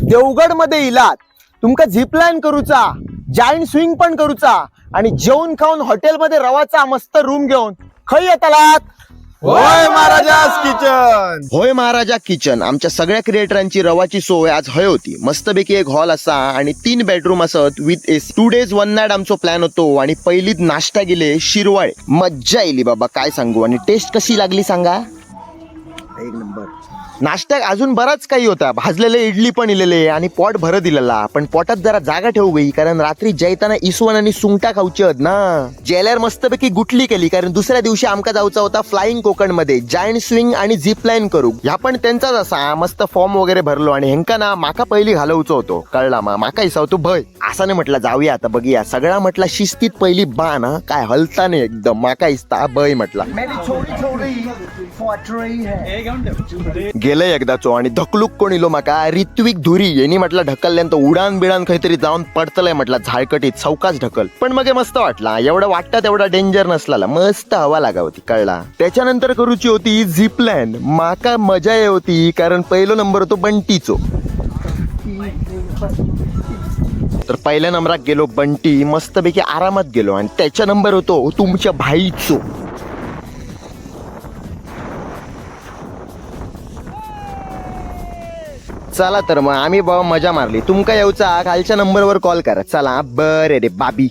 देवगड मध्ये इलात तुमका झिपलाईन करूचा, जायंट स्विंग पण करूचा आणि जेवण खाऊन हॉटेलमध्ये रवाचा मस्त रूम घेऊन खय येतालात. होय महाराजास किचन. होय महाराजा किचन. आमच्या सगळ्या क्रिएटरांची रवाची सोय आज हय होती. मस्तपैकी एक हॉल असा आणि 3 बेडरूम असत विथ एसी. 2 days 1 night आमचो प्लॅन होतो आणि पहिलीच नाश्ता गेले शिरवाळे. मज्जा येली बाबा काय सांगू. आणि टेस्ट कशी लागली सांगा. एक नंबर. नाश्त्यात अजून बराच काही होता. भाजलेले इडली पण इलेले आणि पोट भरत दिलेला. पण पोटात जरा जागा ठेवू गई कारण रात्री जेवताना इसवण आणि सुंगटा खाऊची आहेत ना. जेल्यावर मस्तपैकी गुटली केली कारण दुसऱ्या दिवशी आमका जाऊचा होता फ्लाइंग कोकण मध्ये जायंट स्विंग आणि झिप लाईन करू. ह्या पण त्यांचाच असा. मस्त फॉर्म वगैरे भरलो आणि हेंका ना माका पहिली घालवचं होतो. कळला माका हिसावतो भय असा नाही म्हटलं जाऊया आता बघूया. सगळा म्हटला शिस्तीत पहिली बा ना काय हलता नाही एकदम. माका हिसता भय म्हटला. गेलंय एकदाचो आणि धकलूक कोण इलो माका ऋत्विक धुरी यांनी म्हटलं ढकलल्यानंतर उडान बिडान काहीतरी जाऊन पडतलंय म्हटलं झाळकटीत सावकाश ढकल. पण मग मस्त वाटला. एवढं वाटतं तेवढा डेंजर नसला. मस्त हवा लागा होती. कळला. त्याच्यानंतर करूची होती झिप लाईन. माका मजा ये होती कारण पहिलो नंबर होतो बंटीचो. तर पहिल्या नंबरात गेलो बंटी. मस्तपैकी आरामात गेलो आणि त्याच्या नंबर होतो तुमच्या भाईचो. चला तर मग आम्ही बाबा मजा मारली. तुमका येऊचा खालच्या नंबरवर कॉल करा. चला बरे रे बाबी.